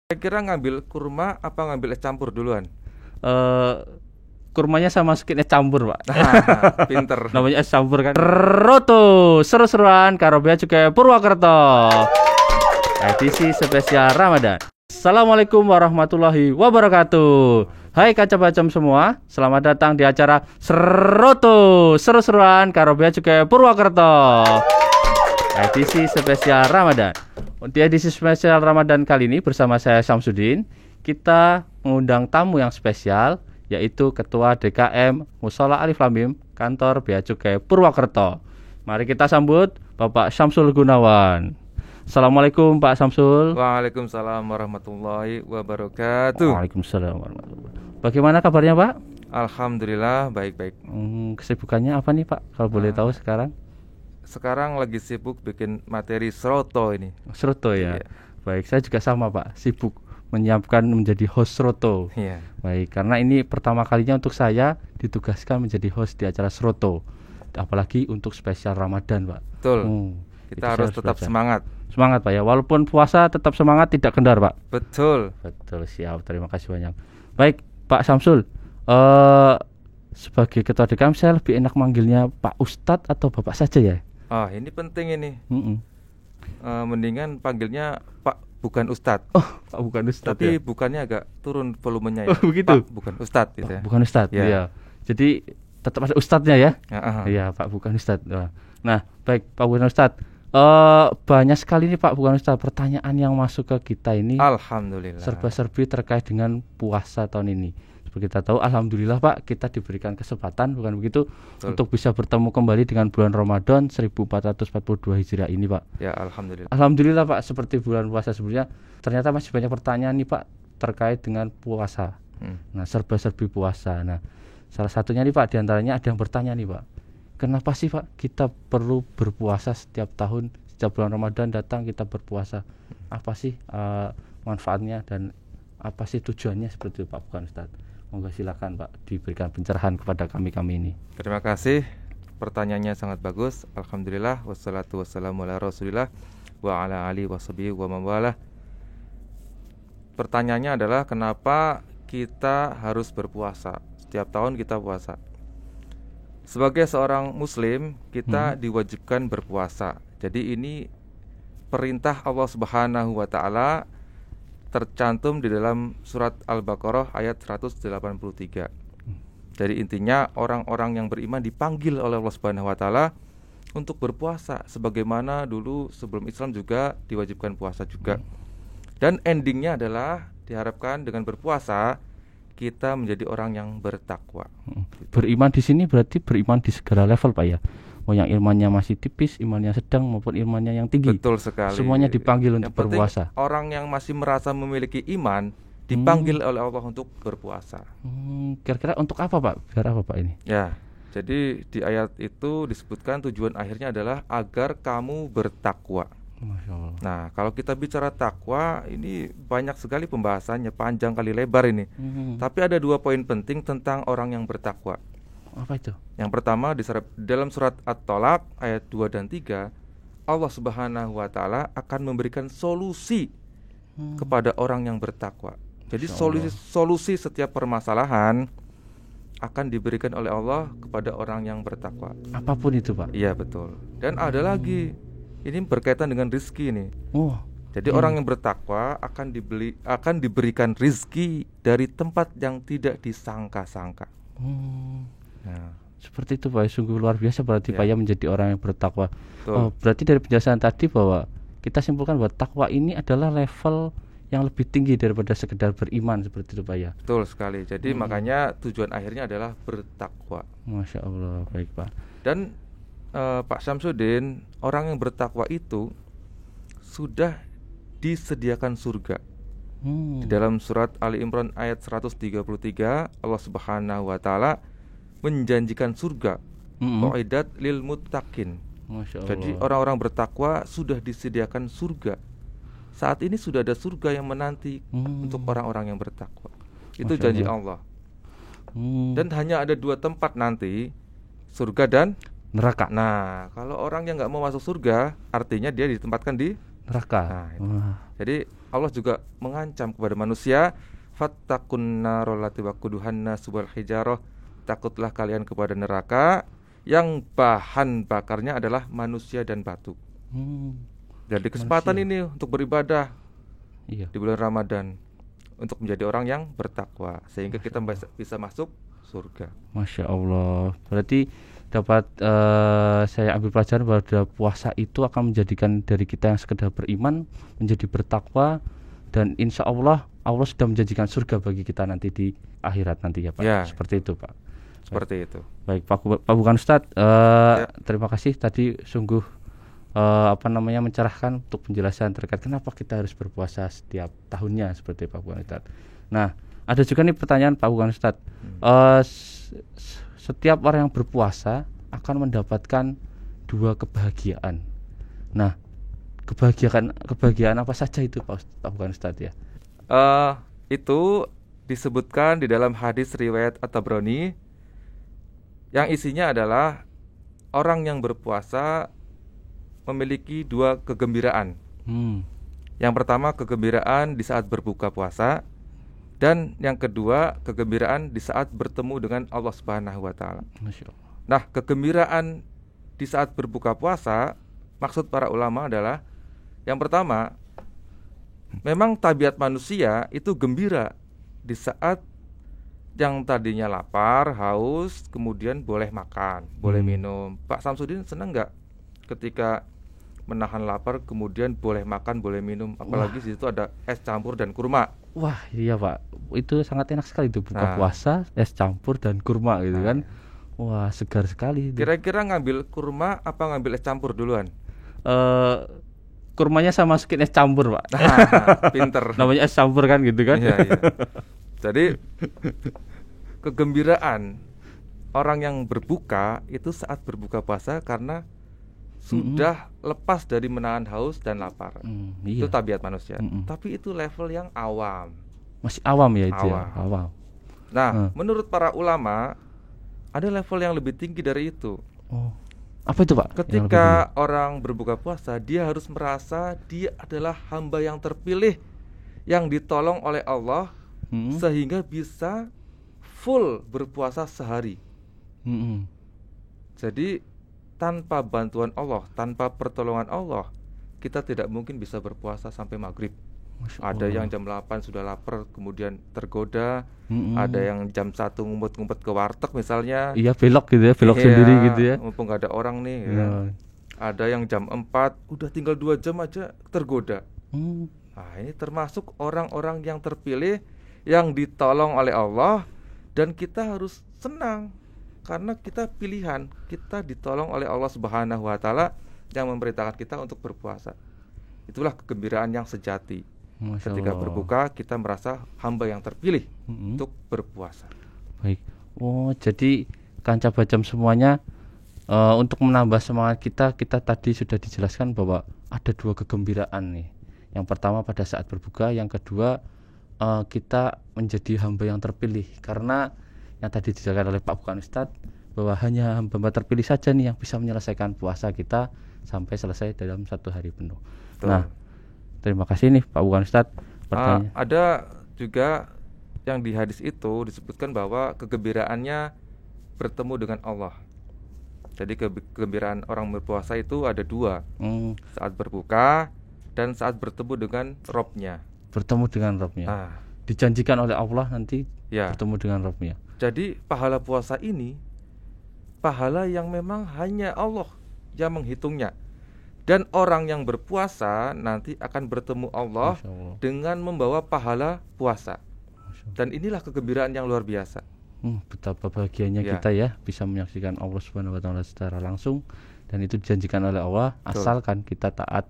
Kira ngambil kurma apa ngambil es campur duluan? eh Kurmanya sama masukin es campur, Pak. Pinter. Namanya es campur kan. Roto seru-seruan karo bea cukai Purwokerto. Edisi spesial Ramadan. Assalamualaikum warahmatullahi wabarakatuh. Hai kaca bacem semua, selamat datang di acara Seroto seru-seruan karo bea cukai Purwokerto. Edisi spesial Ramadan. Di edisi spesial Ramadan kali ini bersama saya Syamsuddin, kita mengundang tamu yang spesial, yaitu Ketua DKM Mushola Alif Lam Mim Kantor Bea Cukai Purwokerto. Mari kita sambut Bapak Syamsul Gunawan. Assalamualaikum Pak Syamsul. Waalaikumsalam warahmatullahi wabarakatuh. Waalaikumsalam warahmatullahi wabarakatuh. Bagaimana kabarnya Pak? Alhamdulillah baik-baik. Kesibukannya apa nih Pak? Kalau boleh tahu sekarang? Sekarang lagi sibuk bikin materi Seroto ini. Seroto ya. Iya. Baik, saya juga sama Pak, sibuk menyiapkan menjadi host Seroto. Iya. Baik, karena ini pertama kalinya untuk saya ditugaskan menjadi host di acara Seroto. Apalagi untuk spesial Ramadan, Pak. Betul. Jadi Kita harus saya tetap belajar. semangat. Semangat Pak ya, walaupun puasa tetap semangat, tidak kendar Pak. Betul. Betul, siap. Terima kasih banyak. Baik, Pak Syamsul. Sebagai ketua DKM saya lebih enak manggilnya Pak Ustadz atau Bapak saja ya? Ini penting ini. Mm-mm. Mendingan panggilnya Pak, bukan Ustadz. Oh, Pak bukan Ustadz Tapi ya? bukannya agak turun volumenya ya. Oh, begitu? Pak, bukan Ustadz gitu ya. Bukan Ustadz, Ya. iya. Jadi tetap ada Ustadznya ya? Ya, Iya, Pak bukan Ustadz. Nah, baik Pak bukan Ustadz. Banyak sekali nih Pak bukan Ustadz pertanyaan yang masuk ke kita ini Alhamdulillah. serba-serbi terkait dengan puasa tahun ini. Seperti kita tahu, alhamdulillah Pak, kita diberikan kesempatan, bukan begitu, Betul. untuk bisa bertemu kembali dengan bulan Ramadan 1442 Hijriah ini Pak. Ya, alhamdulillah. Alhamdulillah Pak, seperti bulan puasa sebelumnya, ternyata masih banyak pertanyaan nih Pak terkait dengan puasa. Nah, serba-serbi puasa. Nah, salah satunya nih Pak, diantaranya ada yang bertanya nih Pak, kenapa sih Pak kita perlu berpuasa setiap tahun, setiap bulan Ramadan datang kita berpuasa? Apa sih manfaatnya dan apa sih tujuannya, seperti itu Pak bukan Ustaz? Monggo silakan Pak diberikan pencerahan kepada kami ini. Terima kasih. Pertanyaannya sangat bagus. Alhamdulillah wassalatu wassalamu ala Rasulillah wa ala alihi washabihi wa mawalah. Pertanyaannya adalah kenapa kita harus berpuasa? Setiap tahun kita puasa. Sebagai seorang muslim, kita diwajibkan berpuasa. Jadi ini perintah Allah Subhanahu wa taala tercantum di dalam surat Al-Baqarah ayat 183. Jadi intinya orang-orang yang beriman dipanggil oleh Allah Subhanahu wa taala untuk berpuasa, sebagaimana dulu sebelum Islam juga diwajibkan puasa juga. Dan endingnya adalah diharapkan dengan berpuasa kita menjadi orang yang bertakwa. Beriman di sini berarti beriman di segala level Pak ya. Mau yang imannya masih tipis, imannya sedang maupun imannya yang tinggi. Betul sekali. Semuanya dipanggil Yang untuk penting, berpuasa. orang yang masih merasa memiliki iman dipanggil oleh Allah untuk berpuasa. Kira-kira untuk apa Pak? Biar apa Pak ini? Ya, jadi di ayat itu disebutkan tujuan akhirnya adalah agar kamu bertakwa. Masya Allah. Nah, kalau kita bicara takwa, ini banyak sekali pembahasannya, panjang kali lebar ini. Tapi ada dua poin penting tentang orang yang bertakwa. Apa itu? Yang pertama dalam surat At-Tolaq ayat 2 dan 3, Allah Subhanahu wa taala akan memberikan solusi kepada orang yang bertakwa. Jadi solusi setiap permasalahan akan diberikan oleh Allah kepada orang yang bertakwa. Apapun itu Pak. Iya, betul. Dan ada lagi, ini berkaitan dengan rizki nih. Oh. Jadi orang yang bertakwa akan diberikan rizki dari tempat yang tidak disangka-sangka. Nah, Seperti itu Pak, sungguh luar biasa berarti Ya. Pak ya menjadi orang yang bertakwa. betul. Berarti dari penjelasan tadi bahwa kita simpulkan bahwa takwa ini adalah level yang lebih tinggi daripada sekedar beriman, seperti itu Pak ya. Betul sekali. Jadi makanya tujuan akhirnya adalah bertakwa. Masya Allah, baik Pak. Dan Pak Syamsuddin, orang yang bertakwa itu sudah disediakan surga. Di dalam surat Ali Imran ayat 133, Allah Subhanahu wa taala menjanjikan surga uiddat lil muttaqin. Masya Allah. Jadi orang-orang bertakwa sudah disediakan surga. Saat ini sudah ada surga yang menanti untuk orang-orang yang bertakwa. Itu Masya janji Allah. Allah. Dan hanya ada dua tempat nanti, surga dan neraka. Nah, kalau orang yang nggak mau masuk surga, artinya dia ditempatkan di Neraka. Nah, itu. Wah. Jadi Allah juga mengancam kepada manusia, fattaqun narol lati waquduhan nas wal hijarah, takutlah kalian kepada neraka yang bahan bakarnya adalah manusia dan batu. Jadi kesempatan Manusia. ini untuk beribadah Iya. di bulan Ramadan untuk menjadi orang yang bertakwa sehingga kita bisa masuk surga. Masya Allah. Berarti dapat saya ambil pelajaran bahwa puasa itu akan menjadikan dari kita yang sekedar beriman menjadi bertakwa, dan insya Allah Allah sudah menjanjikan surga bagi kita nanti di akhirat nanti ya Pak. Ya. Seperti itu Pak. Seperti itu. Baik Pak Bukan Ustadz, terima kasih tadi sungguh mencerahkan untuk penjelasan terkait kenapa kita harus berpuasa setiap tahunnya seperti Pak Bukan Ustadz. Nah, ada juga nih pertanyaan Pak Bukan Ustadz. Setiap orang yang berpuasa akan mendapatkan 2 kebahagiaan. Nah, kebahagiaan apa saja itu Pak Bukan Ustadz ya? Itu disebutkan di dalam hadis riwayat At-Tabrani yang isinya adalah orang yang berpuasa memiliki 2 kegembiraan. Yang pertama kegembiraan di saat berbuka puasa, dan yang kedua kegembiraan di saat bertemu dengan Allah Subhanahu wa taala. Masya Allah. Nah, kegembiraan di saat berbuka puasa maksud para ulama adalah yang pertama, memang tabiat manusia itu gembira di saat yang tadinya lapar, haus, kemudian boleh makan, boleh minum. Pak Samsudin senang nggak ketika menahan lapar kemudian boleh makan, boleh minum, apalagi di situ ada es campur dan kurma. Wah, iya Pak. Itu sangat enak sekali itu buka puasa, es campur dan kurma gitu kan. Wah, segar sekali itu. Kira-kira ngambil kurma apa ngambil es campur duluan? Kurmanya saya masukin es campur Pak. Pinter. Namanya es campur kan gitu kan. Iya. Jadi kegembiraan orang yang berbuka itu saat berbuka puasa karena sudah lepas dari menahan haus dan lapar. Itu tabiat manusia. Tapi itu level yang awam. Masih awam ya itu. Awam. Nah, menurut para ulama ada level yang lebih tinggi dari itu. Apa itu Pak? Ketika orang berbuka puasa, dia harus merasa dia adalah hamba yang terpilih, yang ditolong oleh Allah, sehingga bisa full berpuasa sehari. Jadi tanpa bantuan Allah, tanpa pertolongan Allah, kita tidak mungkin bisa berpuasa sampai maghrib. Ada yang jam 8 sudah lapar kemudian tergoda, ada yang jam 1 ngumpet-ngumpet ke warteg misalnya. Iya, belok gitu ya, belok sendiri gitu ya. Mumpung gak ada orang nih ya. Ada yang jam 4 udah tinggal 2 jam aja tergoda. Nah, ini termasuk orang-orang yang terpilih, yang ditolong oleh Allah, dan kita harus senang karena kita pilihan, kita ditolong oleh Allah Subhanahu wa taala yang memerintahkan kita untuk berpuasa. Itulah kegembiraan yang sejati. Ketika berbuka kita merasa hamba yang terpilih untuk berpuasa. Baik. Jadi kanca bacam semuanya, untuk menambah semangat kita tadi sudah dijelaskan bahwa ada 2 kegembiraan nih. Yang pertama pada saat berbuka, yang kedua kita menjadi hamba yang terpilih, karena yang tadi dijelaskan oleh Pak Bukan Ustadz bahwa hanya hamba terpilih saja nih yang bisa menyelesaikan puasa kita sampai selesai dalam 1 hari penuh. Betul. Nah, terima kasih nih Pak Bukan Ustadz. Ada juga yang di hadis itu disebutkan bahwa kegembiraannya bertemu dengan Allah. Jadi kegembiraan orang berpuasa itu ada 2, saat berbuka dan saat bertemu dengan Robnya. Bertemu dengan Robnya. Dijanjikan oleh Allah nanti bertemu dengan Robnya. Jadi pahala puasa ini pahala yang memang hanya Allah yang menghitungnya. Dan orang yang berpuasa nanti akan bertemu Allah dengan membawa pahala puasa. Dan inilah kegembiraan yang luar biasa. Betapa bahagianya kita ya bisa menyaksikan Allah Subhanahu wa taala secara langsung, dan itu dijanjikan oleh Allah asalkan kita taat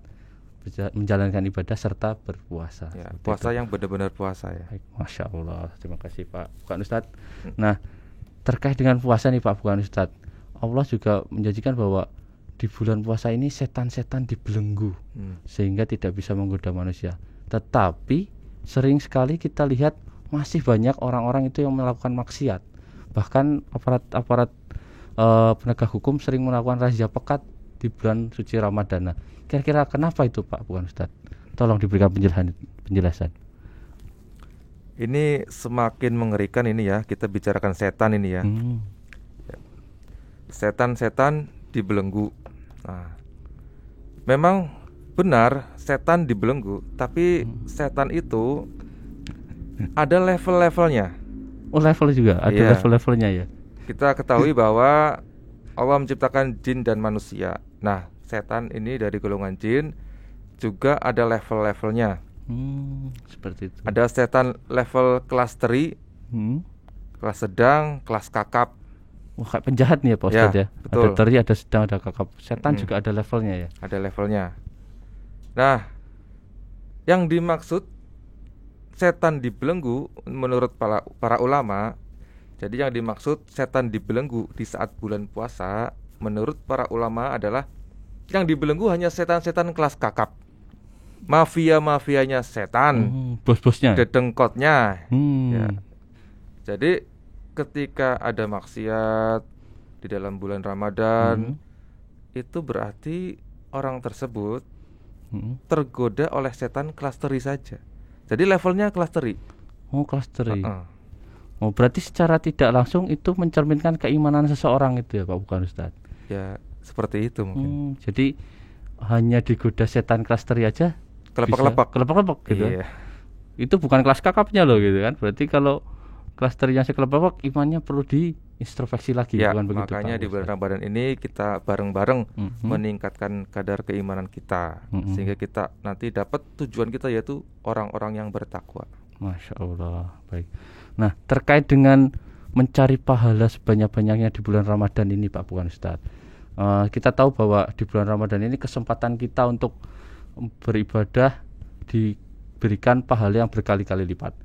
menjalankan ibadah serta berpuasa. Puasa yang benar-benar puasa ya. Masya Allah. Terima kasih Pak Bukan Ustadz. Nah, terkait dengan puasa nih Pak Bukan Ustadz, Allah juga menjanjikan bahwa di bulan puasa ini setan-setan dibelenggu sehingga tidak bisa menggoda manusia. Tetapi sering sekali kita lihat masih banyak orang-orang itu yang melakukan maksiat. Bahkan aparat penegak hukum sering melakukan razia pekat di bulan suci Ramadan. Kira-kira kenapa itu Pak bukan Ustadz? Tolong diberikan penjelasan. Ini semakin mengerikan ini ya, kita bicarakan setan ini ya. Setan-setan dibelenggu. Nah, memang benar setan dibelenggu, tapi setan itu ada level-levelnya. Oh, level juga, ada Iya. level-levelnya ya. Kita ketahui bahwa Allah menciptakan jin dan manusia. Nah, setan ini dari golongan jin juga ada level-levelnya. Seperti itu. Ada setan level kelas teri, kelas sedang, kelas kakap. Wah, kayak penjahat nih ya Pak Ustadz ya. Betul. Ada teri, ada sedang, ada kakap. Setan juga ada levelnya ya. Ada levelnya. Nah, yang dimaksud setan dibelenggu menurut para ulama, jadi yang dimaksud setan dibelenggu di saat bulan puasa menurut para ulama adalah yang dibelenggu hanya setan-setan kelas kakap, mafia-mafianya setan, bos-bosnya. dedengkotnya. Ya. Hmm. Jadi ketika ada maksiat di dalam bulan Ramadan, itu berarti orang tersebut tergoda oleh setan kelas teri saja. Jadi levelnya kelas teri. Oh, kelas teri. Oh, berarti secara tidak langsung itu mencerminkan keimanan seseorang itu ya Pak, bukan Ustadz? Ya, seperti itu mungkin. Jadi hanya digoda setan kelas teri aja kelepek-kelepek gitu. Iya. Itu bukan kelas kakapnya loh gitu kan. Berarti kalau kelas terinya sekelepek, imannya perlu diintrospeksi lagi, ya, bukan begitu Pak? Makanya di bulan Ramadan ini kita bareng-bareng meningkatkan kadar keimanan kita, sehingga kita nanti dapat tujuan kita, yaitu orang-orang yang bertakwa. Masya Allah, baik. Nah, terkait dengan mencari pahala sebanyak-banyaknya di bulan Ramadan ini Pak, bukan Ustadz, kita tahu bahwa di bulan Ramadan ini kesempatan kita untuk beribadah diberikan pahala yang berkali-kali lipat.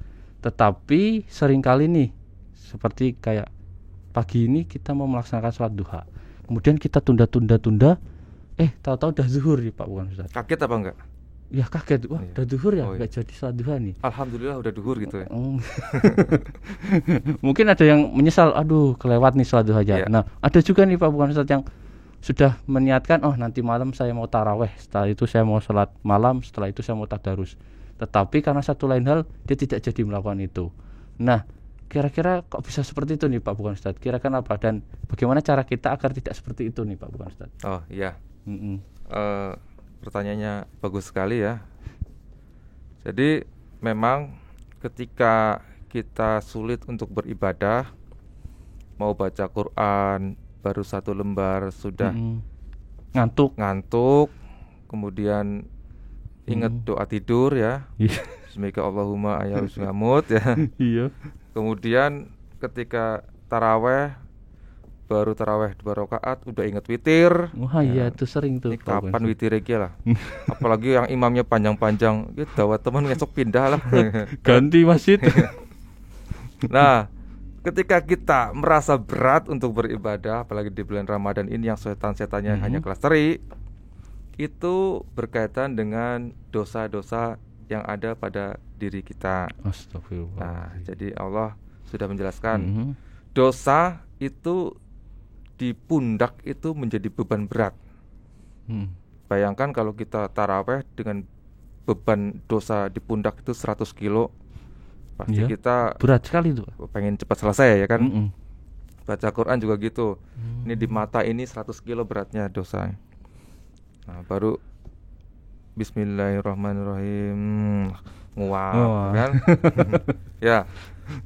Tetapi seringkali nih, seperti kayak pagi ini kita mau melaksanakan sholat duha, kemudian kita tunda, tahu-tahu udah zuhur nih Pak, bukan Ustadz? Kaget apa enggak? Ya kaget, wah udah duhur ya, Oh, nggak jadi sholat duha nih. Alhamdulillah udah duhur gitu ya. Mungkin ada yang menyesal, aduh kelewat nih sholat duha aja. Nah, ada juga nih Pak, bukan Ustadz, yang sudah meniatkan, oh nanti malam saya mau taraweh, setelah itu saya mau sholat malam, setelah itu saya mau tadarus. Tetapi karena satu lain hal dia tidak jadi melakukan itu. Nah, kira-kira kok bisa seperti itu nih Pak, bukan Ustadz? Kira-kira apa dan bagaimana cara kita agar tidak seperti itu nih Pak, bukan Ustadz? Oh iya. Pertanyaannya bagus sekali ya. Jadi memang ketika kita sulit untuk beribadah, mau baca Quran baru satu lembar sudah ngantuk, kemudian ingat doa tidur ya. Bismika Allahumma ayyus ngamut ya. Iya. Kemudian ketika taraweh, baru taraweh 2 rakaat udah inget witir. Wah iya, itu sering tuh. Ini kapan witir lagi lah. Apalagi yang imamnya panjang-panjang, gitu dawa teman besok pindah lah. Ganti masjid. Nah, ketika kita merasa berat untuk beribadah, apalagi di bulan Ramadan ini yang setan-setannya hanya kelas teri, itu berkaitan dengan dosa-dosa yang ada pada diri kita. Astagfirullah. Nah, jadi Allah sudah menjelaskan dosa itu di pundak itu menjadi beban berat. Bayangkan kalau kita taraweh dengan beban dosa di pundak itu 100 kilo, pasti kita berat sekali itu. Pengen cepat selesai ya kan. Baca Quran juga gitu. Ini di mata ini 100 kilo beratnya dosa. Nah, baru Bismillahirrahmanirrahim. Wow, kan? Ya.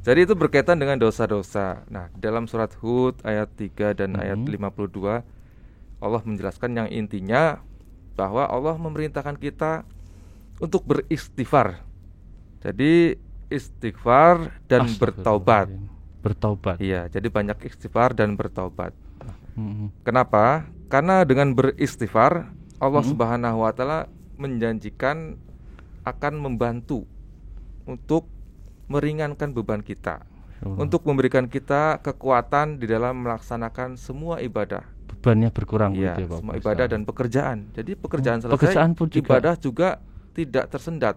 Jadi itu berkaitan dengan dosa-dosa. Nah, dalam surat Hud ayat 3 dan ayat 52 Allah menjelaskan yang intinya bahwa Allah memerintahkan kita untuk beristighfar. Jadi istighfar dan bertaubat. Bertaubat. Iya, jadi banyak istighfar dan bertaubat. Kenapa? Karena dengan beristighfar Allah Subhanahu wa taala menjanjikan akan membantu untuk meringankan beban kita, untuk memberikan kita kekuatan di dalam melaksanakan semua ibadah. Bebannya berkurang ya, gitu ya, Pak. Semua ibadah dan pekerjaan. Jadi pekerjaan selesai, pekerjaan pun juga. Ibadah juga tidak tersendat,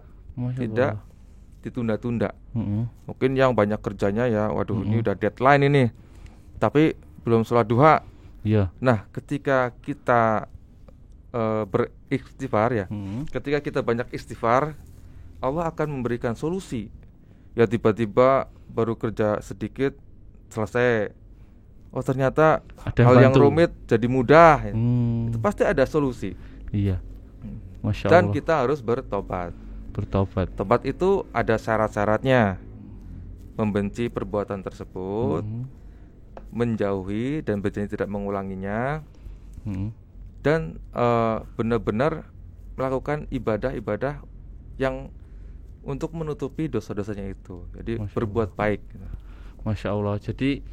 tidak ditunda-tunda. Mungkin yang banyak kerjanya ya, waduh ini udah deadline ini, tapi belum sholat duha. Iya. Nah, ketika kita beristighfar ya. Ketika kita banyak istighfar, Allah akan memberikan solusi. Ya tiba-tiba baru kerja sedikit selesai. Oh ternyata Ada hal yang bantu. rumit jadi mudah. Itu Hmm, pasti ada solusi. iya. Masya Dan Allah. kita harus bertobat. Bertobat. Tobat itu ada syarat-syaratnya. Membenci perbuatan tersebut, menjauhi dan berjanji tidak mengulanginya, Hmm. dan benar-benar melakukan ibadah-ibadah yang untuk menutupi dosa-dosanya itu. Jadi Masya berbuat baik gitu. Masya Allah. Jadi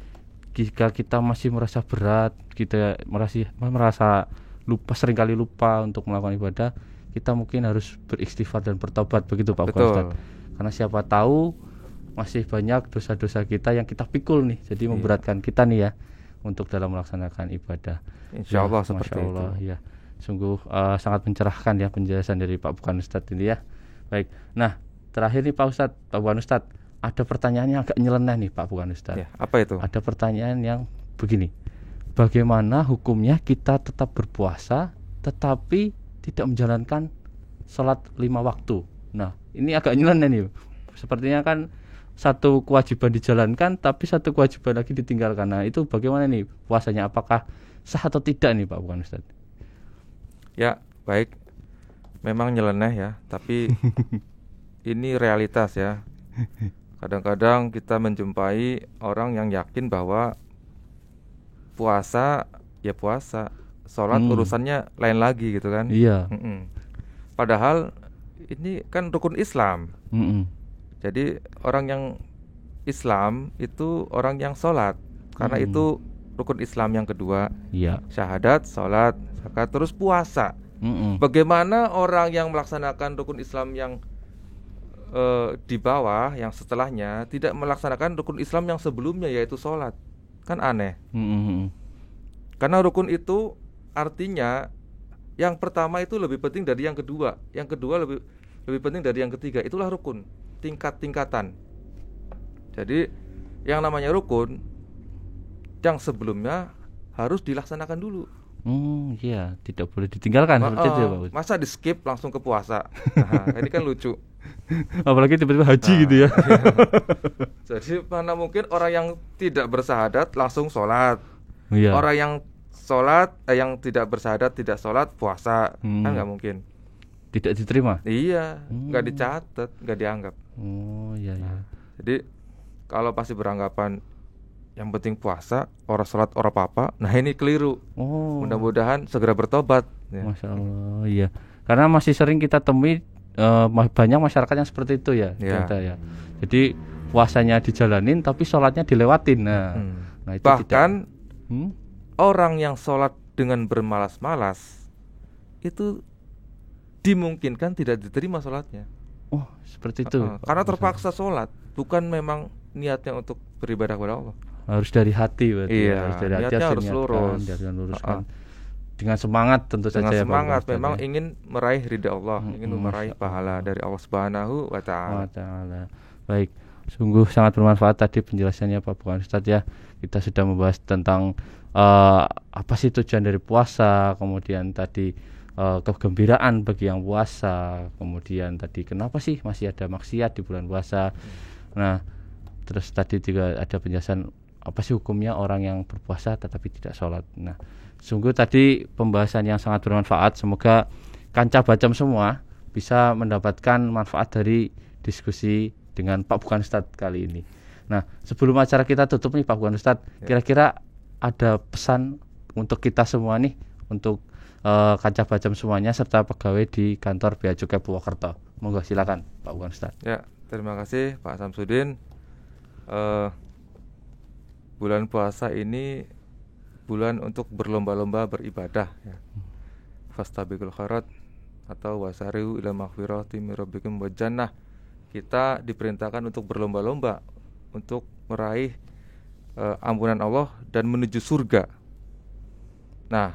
jika kita masih merasa berat, kita merasa lupa, seringkali lupa untuk melakukan ibadah, kita mungkin harus beristighfar dan bertobat, begitu Pak Bukan Betul. Ustaz? Karena siapa tahu masih banyak dosa-dosa kita yang kita pikul nih, jadi memberatkan kita nih ya untuk dalam melaksanakan ibadah. Insya Allah Ya, seperti Masya Allah, itu. ya. Sungguh sangat mencerahkan ya penjelasan dari Pak Bukan Ustadz ini ya. Baik. Nah, terakhir nih Pak Ustadz, Pak Bukan Ustadz, ada pertanyaan yang agak nyeleneh nih Pak Bukan Ustadz. Ya, apa itu? Ada pertanyaan yang begini. Bagaimana hukumnya kita tetap berpuasa tetapi tidak menjalankan sholat 5 waktu? Nah, ini agak nyeleneh nih. Sepertinya kan satu kewajiban dijalankan tapi satu kewajiban lagi ditinggalkan. Nah, itu bagaimana nih puasanya? Apakah sah atau tidak nih Pak Bukan Ustadz? Ya, baik. Memang nyeleneh ya, tapi ini realitas ya. Kadang-kadang kita menjumpai orang yang yakin bahwa puasa ya puasa, sholat urusannya lain lagi gitu kan. Iya. Padahal ini kan rukun Islam. Jadi orang yang Islam itu orang yang sholat, karena itu rukun Islam yang kedua. Iya. Syahadat, sholat, zakat, terus puasa. Bagaimana orang yang melaksanakan rukun Islam yang di bawah, yang setelahnya tidak melaksanakan rukun Islam yang sebelumnya, yaitu sholat? Kan aneh. Karena rukun itu artinya yang pertama itu lebih penting dari yang kedua, yang kedua lebih penting dari yang ketiga. Itulah rukun, tingkat-tingkatan. Jadi yang namanya rukun, yang sebelumnya harus dilaksanakan dulu. Iya, tidak boleh ditinggalkan seperti itu ya Pak. Masa di skip langsung ke puasa? Nah, ini kan lucu. Apalagi tiba-tiba haji gitu ya. Jadi mana mungkin orang yang tidak bersahadat langsung sholat. Iya. Orang yang sholat, yang tidak bersahadat tidak sholat puasa, kan nggak mungkin. Tidak diterima. Iya, nggak dicatat, nggak dianggap. Oh iya ya. Jadi kalau pasti beranggapan yang penting puasa, orang sholat orang apa, nah ini keliru. Oh. Mudah-mudahan segera bertobat. Ya. Masya Allah, iya. Karena masih sering kita temui banyak masyarakat yang seperti itu ya. Ya. Ternyata ya. Jadi puasanya dijalanin tapi sholatnya dilewatin. Nah itu Bahkan tidak. Orang yang sholat dengan bermalas-malas itu dimungkinkan tidak diterima sholatnya. Oh seperti itu. Karena terpaksa sholat, bukan memang niatnya untuk beribadah kepada Allah. Harus dari hati berarti. Iya, Harus dari hati, niatnya harus niatkan, lurus. dengan luruskan. Dengan semangat tentu Dengan saja ya, Pak semangat Ustadz, memang ya. ingin meraih ridha Allah, ingin meraih Masya pahala dari Allah Subhanahu wa taala. Ta'ala. Baik, sungguh sangat bermanfaat tadi penjelasannya Pak Bukan Ustadz ya. Kita sudah membahas tentang apa sih tujuan dari puasa, kemudian tadi kegembiraan bagi yang puasa, kemudian tadi kenapa sih masih ada maksiat di bulan puasa. Nah, terus tadi juga ada penjelasan apa sih hukumnya orang yang berpuasa tetapi tidak sholat. Nah, sungguh tadi pembahasan yang sangat bermanfaat. Semoga kancah bacem semua bisa mendapatkan manfaat dari diskusi dengan Pak Bukan Ustadz kali ini. Nah, sebelum acara kita tutup nih Pak Bukan Ustadz, kira-kira ada pesan untuk kita semua nih, untuk kancah bacem semuanya serta pegawai di kantor Bea Cukai Purwokerto. Monggo silakan Pak Bukan Ustadz. Ya, terima kasih Pak Samsudin. Bulan puasa ini bulan untuk berlomba-lomba beribadah ya. Fastabiqul khairat atau wasari'u ila maghfirati min rabbikum wa jannah. Kita diperintahkan untuk berlomba-lomba untuk meraih ampunan Allah dan menuju surga. Nah,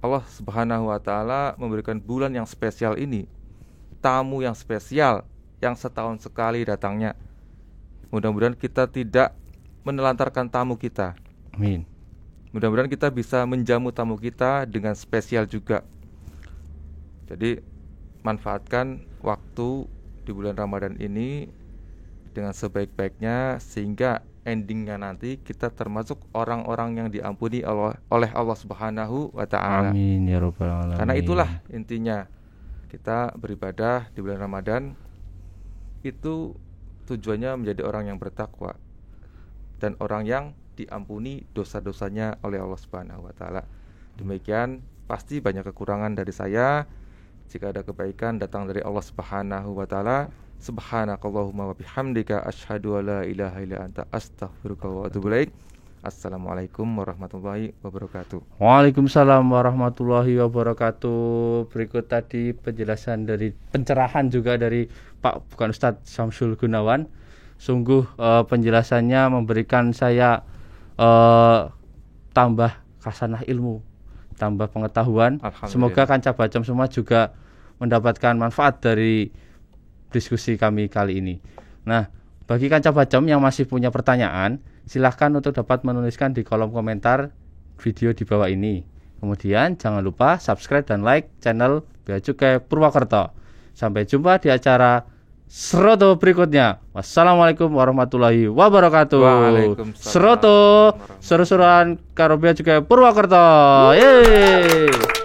Allah Subhanahu wa taala memberikan bulan yang spesial ini, tamu yang spesial yang setahun sekali datangnya. Mudah-mudahan kita tidak menelantarkan tamu kita. Amin. Mudah-mudahan kita bisa menjamu tamu kita dengan spesial juga. Jadi manfaatkan waktu di bulan Ramadan ini dengan sebaik-baiknya, sehingga endingnya nanti kita termasuk orang-orang yang diampuni oleh Allah Subhanahu wa Ta'ala. Amin ya rabbal alamin. Karena itulah intinya kita beribadah di bulan Ramadan itu tujuannya menjadi orang yang bertakwa dan orang yang diampuni dosa-dosanya oleh Allah Subhanahu wa Ta'ala. Demikian, pasti banyak kekurangan dari saya. Jika ada kebaikan datang dari Allah Subhanahu wa Ta'ala. Subhanakallahumma wa bihamdika asyhadu an la ilaha illa anta astaghfiruka wa atubu ilaik. Assalamualaikum warahmatullahi wabarakatuh. Waalaikumsalam warahmatullahi wabarakatuh. Berikut tadi penjelasan dari pencerahan juga dari Pak bukan Ustadz Syamsul Gunawan. Sungguh penjelasannya memberikan saya tambah khasanah ilmu, tambah pengetahuan. Semoga kanca bacem semua juga mendapatkan manfaat dari diskusi kami kali ini. Nah, bagi kanca bacem yang masih punya pertanyaan, silahkan untuk dapat menuliskan di kolom komentar video di bawah ini. Kemudian jangan lupa subscribe dan like channel Bea Cukai Purwakerto. Sampai jumpa di acara Seroto berikutnya. Wassalamualaikum warahmatullahi wabarakatuh. Waalaikumsalam. Seroto seru-seruan karo Bea Cukai Purwakerto. Yeay.